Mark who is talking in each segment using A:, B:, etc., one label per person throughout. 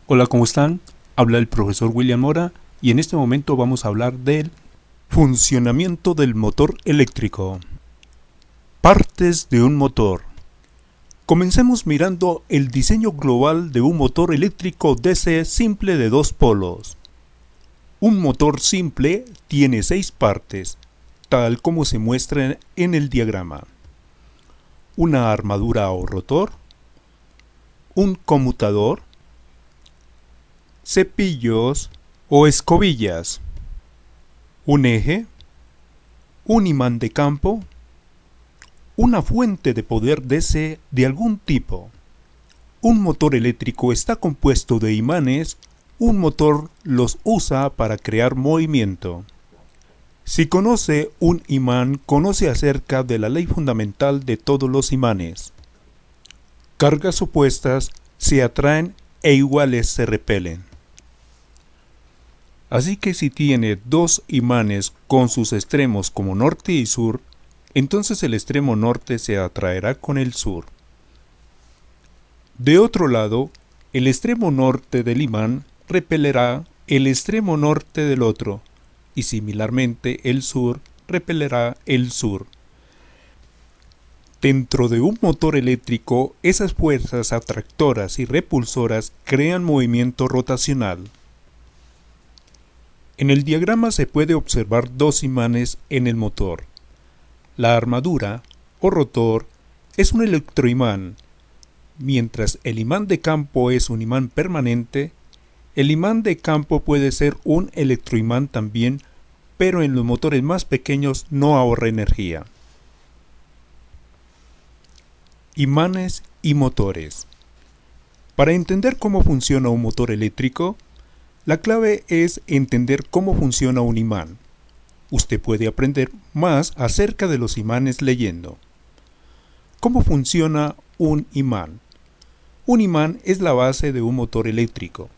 A: Hola, ¿cómo están? Habla el profesor William Mora y en este momento vamos a hablar del funcionamiento del motor eléctrico. Partes de un motor. Comencemos mirando el diseño global de un motor eléctrico DC simple de dos polos. Un motor simple tiene 6 partes, tal como se muestra en el diagrama. Una armadura o rotor, un conmutador, cepillos o escobillas, un eje, un imán de campo, una fuente de poder DC de algún tipo. Un motor eléctrico está compuesto de imanes, un motor los usa para crear movimiento. Si conoce un imán, conoce acerca de la ley fundamental de todos los imanes. Cargas opuestas se atraen e iguales se repelen. Así que si tiene dos imanes con sus extremos como norte y sur, entonces el extremo norte se atraerá con el sur. De otro lado, el extremo norte del imán repelerá el extremo norte del otro, y similarmente el sur repelerá el sur. Dentro de un motor eléctrico, esas fuerzas atractoras y repulsoras crean movimiento rotacional. En el diagrama se puede observar dos imanes en el motor. La armadura, o rotor, es un electroimán. Mientras el imán de campo es un imán permanente, el imán de campo puede ser un electroimán también, pero en los motores más pequeños no ahorra energía. Imanes y motores. Para entender cómo funciona un motor eléctrico, la clave es entender cómo funciona un imán. Usted puede aprender más acerca de los imanes leyendo. ¿Cómo funciona un imán? Un imán es la base de un motor eléctrico.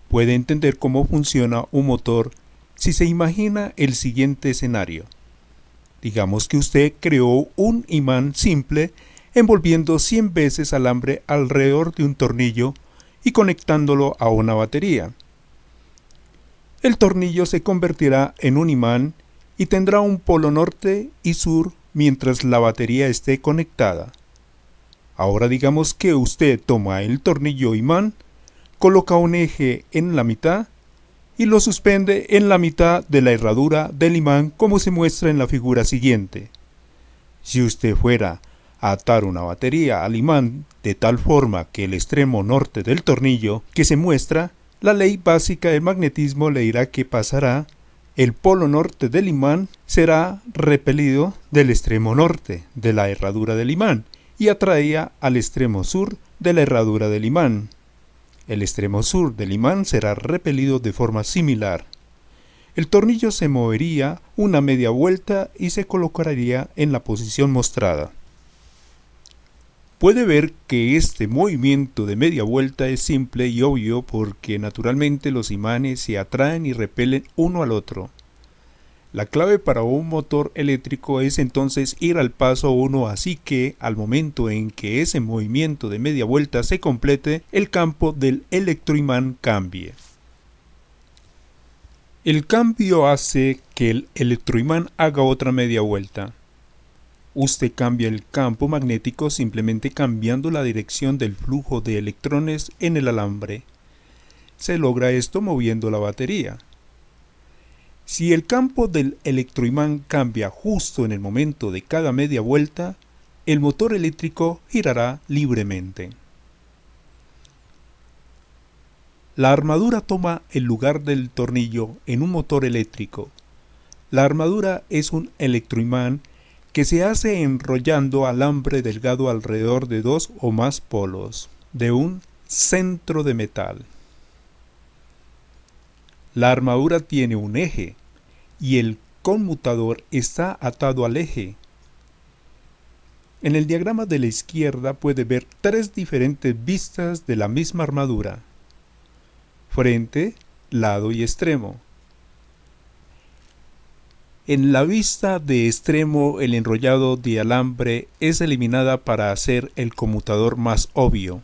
A: Puede entender cómo funciona un motor si se imagina el siguiente escenario. Digamos que usted creó un imán simple envolviendo 100 veces alambre alrededor de un tornillo y conectándolo a una batería. El tornillo se convertirá en un imán y tendrá un polo norte y sur mientras la batería esté conectada. Ahora digamos que usted toma el tornillo imán, coloca un eje en la mitad y lo suspende en la mitad de la herradura del imán como se muestra en la figura siguiente. Si usted fuera a atar una batería al imán de tal forma que el extremo norte del tornillo que se muestra, la ley básica del magnetismo le dirá que pasará, el polo norte del imán será repelido del extremo norte de la herradura del imán y atraía al extremo sur de la herradura del imán. El extremo sur del imán será repelido de forma similar. El tornillo se movería una media vuelta y se colocaría en la posición mostrada. Puede ver que este movimiento de media vuelta es simple y obvio porque naturalmente los imanes se atraen y repelen uno al otro. La clave para un motor eléctrico es entonces ir al paso 1, así que al momento en que ese movimiento de media vuelta se complete, el campo del electroimán cambie. El cambio hace que el electroimán haga otra media vuelta. Usted cambia el campo magnético simplemente cambiando la dirección del flujo de electrones en el alambre. Se logra esto moviendo la batería. Si el campo del electroimán cambia justo en el momento de cada media vuelta, el motor eléctrico girará libremente. La armadura toma el lugar del tornillo en un motor eléctrico. La armadura es un electroimán que se hace enrollando alambre delgado alrededor de dos o más polos de un centro de metal. La armadura tiene un eje y el conmutador está atado al eje. En el diagrama de la izquierda puede ver tres diferentes vistas de la misma armadura: frente, lado y extremo. En la vista de extremo, el enrollado de alambre es eliminada para hacer el conmutador más obvio.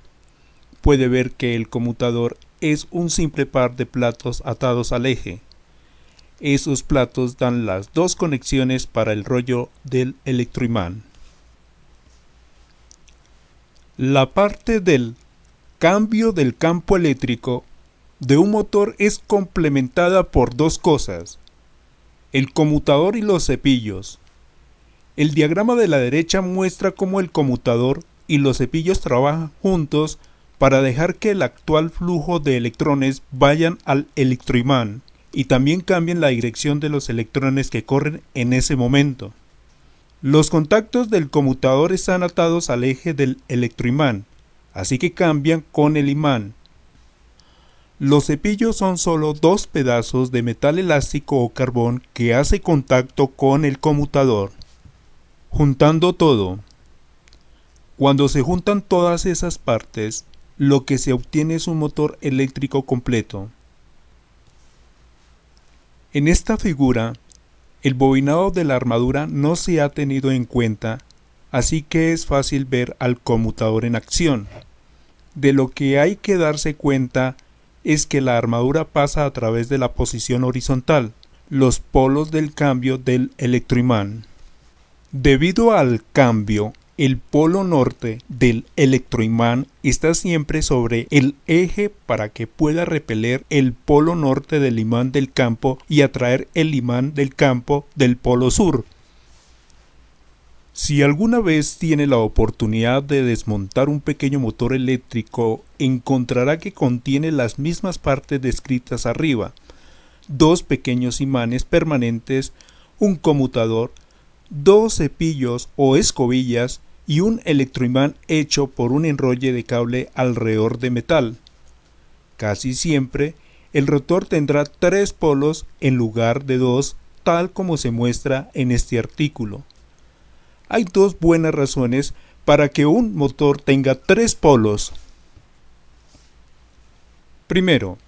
A: Puede ver que el conmutador es un simple par de platos atados al eje. Esos platos dan las dos conexiones para el rollo del electroimán. La parte del cambio del campo eléctrico de un motor es complementada por dos cosas: el conmutador y los cepillos. El diagrama de la derecha muestra cómo el conmutador y los cepillos trabajan juntos para dejar que el actual flujo de electrones vayan al electroimán y también cambien la dirección de los electrones que corren en ese momento. Los contactos del conmutador están atados al eje del electroimán, así que cambian con el imán. Los cepillos son solo dos pedazos de metal elástico o carbón que hace contacto con el conmutador. Juntando todo. Cuando se juntan todas esas partes, lo que se obtiene es un motor eléctrico completo. En esta figura, el bobinado de la armadura no se ha tenido en cuenta, así que es fácil ver al conmutador en acción. De lo que hay que darse cuenta es que la armadura pasa a través de la posición horizontal, los polos del cambio del electroimán. Debido al cambio, el polo norte del electroimán está siempre sobre el eje para que pueda repeler el polo norte del imán del campo y atraer el imán del campo del polo sur. Si alguna vez tiene la oportunidad de desmontar un pequeño motor eléctrico, encontrará que contiene las mismas partes descritas arriba: dos pequeños imanes permanentes, un conmutador, dos cepillos o escobillas y un electroimán hecho por un enrolle de cable alrededor de metal. Casi siempre, el rotor tendrá 3 polos en lugar de 2, tal como se muestra en este artículo. Hay dos buenas razones para que un motor tenga 3 polos. Primero,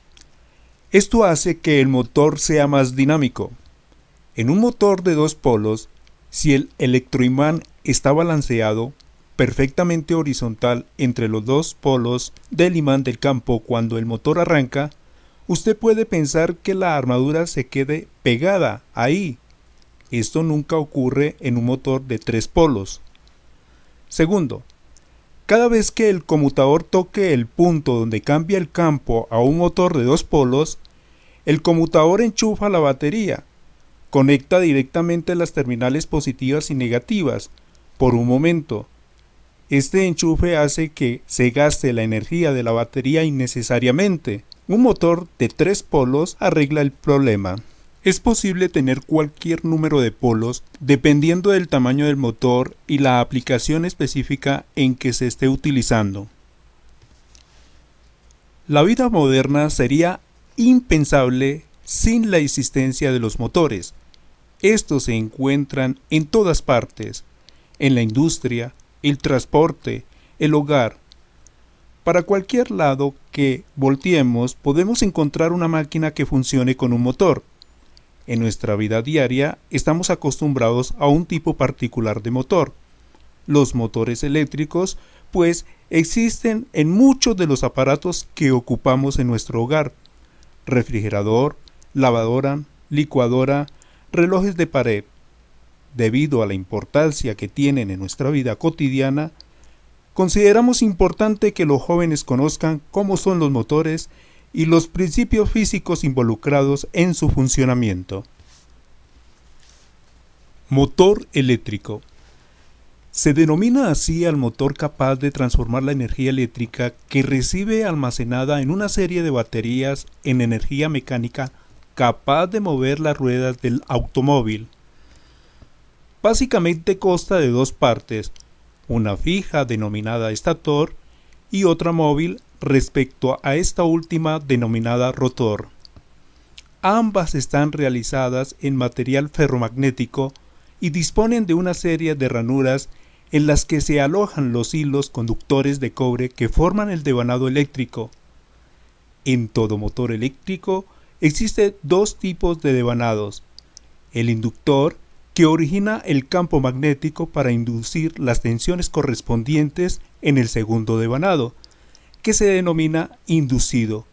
A: esto hace que el motor sea más dinámico. En un motor de 2 polos, si el electroimán está balanceado perfectamente horizontal entre los dos polos del imán del campo cuando el motor arranca, usted puede pensar que la armadura se quede pegada ahí. Esto nunca ocurre en un motor de 3 polos. Segundo, cada vez que el conmutador toque el punto donde cambia el campo a un motor de 2 polos, el conmutador enchufa la batería, conecta directamente las terminales positivas y negativas por un momento. Este enchufe hace que se gaste la energía de la batería innecesariamente. Un motor de 3 polos arregla el problema. Es posible tener cualquier número de polos dependiendo del tamaño del motor y la aplicación específica en que se esté utilizando. La vida moderna sería impensable sin la existencia de los motores. Estos se encuentran en todas partes, en la industria, el transporte, el hogar. Para cualquier lado que volteemos podemos encontrar una máquina que funcione con un motor. En nuestra vida diaria estamos acostumbrados a un tipo particular de motor. Los motores eléctricos, pues, existen en muchos de los aparatos que ocupamos en nuestro hogar: refrigerador, lavadora, licuadora, relojes de pared. Debido a la importancia que tienen en nuestra vida cotidiana, consideramos importante que los jóvenes conozcan cómo son los motores y los principios físicos involucrados en su funcionamiento. Motor eléctrico. Se denomina así al motor capaz de transformar la energía eléctrica que recibe almacenada en una serie de baterías en energía mecánica capaz de mover las ruedas del automóvil. Básicamente consta de dos partes, una fija denominada estator y otra móvil respecto a esta última denominada rotor. Ambas están realizadas en material ferromagnético y disponen de una serie de ranuras en las que se alojan los hilos conductores de cobre que forman el devanado eléctrico. En todo motor eléctrico existen dos tipos de devanados: el inductor, que origina el campo magnético para inducir las tensiones correspondientes en el segundo devanado, que se denomina inducido,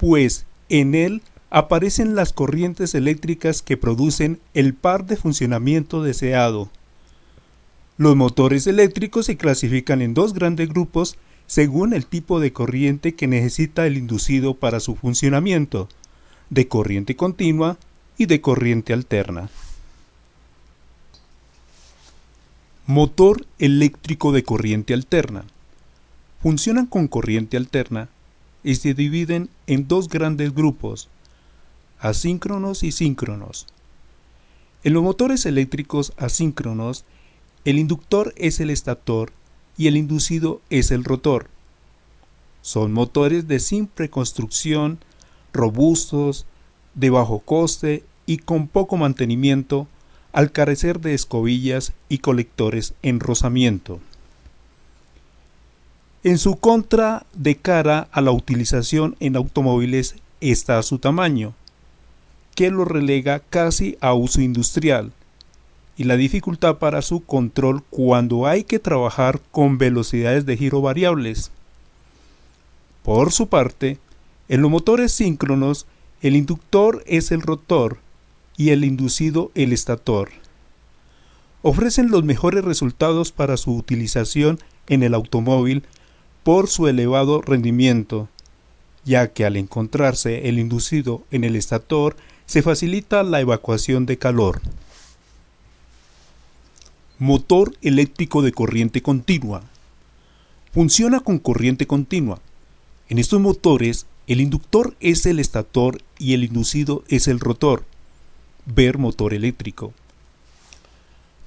A: pues en él aparecen las corrientes eléctricas que producen el par de funcionamiento deseado. Los motores eléctricos se clasifican en dos grandes grupos según el tipo de corriente que necesita el inducido para su funcionamiento, de corriente continua y de corriente alterna. Motor eléctrico de corriente alterna. Funcionan con corriente alterna y se dividen en dos grandes grupos, asíncronos y síncronos. En los motores eléctricos asíncronos, el inductor es el estator y el inducido es el rotor. Son motores de simple construcción, robustos, de bajo coste y con poco mantenimiento, al carecer de escobillas y colectores en rozamiento. En su contra de cara a la utilización en automóviles está su tamaño, que lo relega casi a uso industrial, y la dificultad para su control cuando hay que trabajar con velocidades de giro variables. Por su parte, en los motores síncronos, el inductor es el rotor y el inducido el estator. Ofrecen los mejores resultados para su utilización en el automóvil por su elevado rendimiento, ya que al encontrarse el inducido en el estator se facilita la evacuación de calor. Motor eléctrico de corriente continua. Funciona con corriente continua. En estos motores, el inductor es el estator y el inducido es el rotor. Ver motor eléctrico.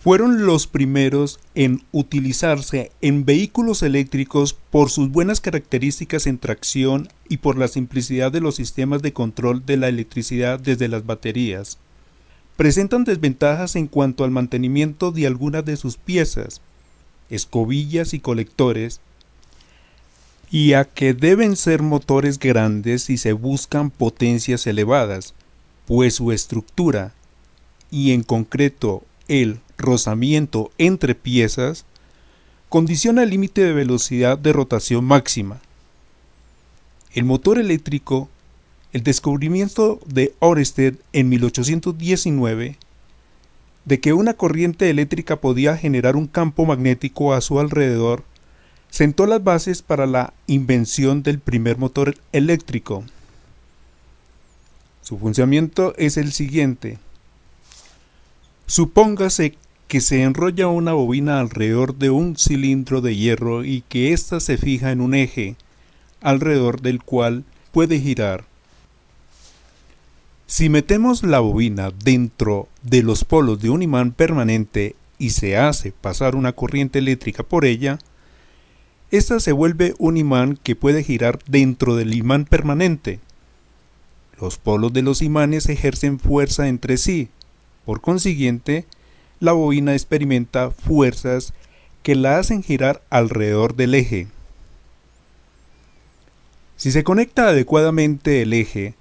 A: Fueron los primeros en utilizarse en vehículos eléctricos por sus buenas características en tracción y por la simplicidad de los sistemas de control de la electricidad desde las baterías. Presentan desventajas en cuanto al mantenimiento de algunas de sus piezas, escobillas y colectores, y a que deben ser motores grandes si se buscan potencias elevadas, pues su estructura, y en concreto el rozamiento entre piezas, condiciona el límite de velocidad de rotación máxima. El motor eléctrico, el descubrimiento de Ørsted en 1819, de que una corriente eléctrica podía generar un campo magnético a su alrededor, sentó las bases para la invención del primer motor eléctrico. Su funcionamiento es el siguiente. Supóngase que se enrolla una bobina alrededor de un cilindro de hierro y que ésta se fija en un eje, alrededor del cual puede girar. Si metemos la bobina dentro de los polos de un imán permanente y se hace pasar una corriente eléctrica por ella, ésta se vuelve un imán que puede girar dentro del imán permanente. Los polos de los imanes ejercen fuerza entre sí. Por consiguiente, la bobina experimenta fuerzas que la hacen girar alrededor del eje. Si se conecta adecuadamente el eje,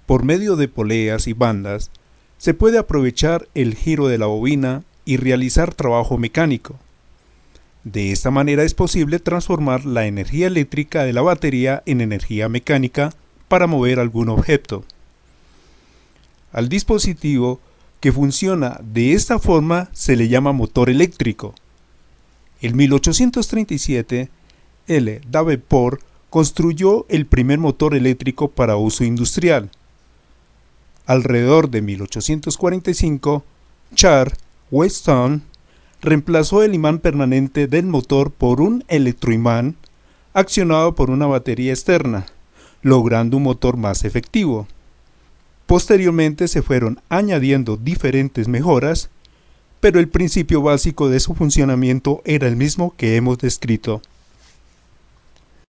A: por medio de poleas y bandas, se puede aprovechar el giro de la bobina y realizar trabajo mecánico. De esta manera es posible transformar la energía eléctrica de la batería en energía mecánica para mover algún objeto. Al dispositivo que funciona de esta forma se le llama motor eléctrico. En 1837, L. Davenport construyó el primer motor eléctrico para uso industrial. Alrededor de 1845, Charles Weston reemplazó el imán permanente del motor por un electroimán accionado por una batería externa, logrando un motor más efectivo. Posteriormente se fueron añadiendo diferentes mejoras, pero el principio básico de su funcionamiento era el mismo que hemos descrito.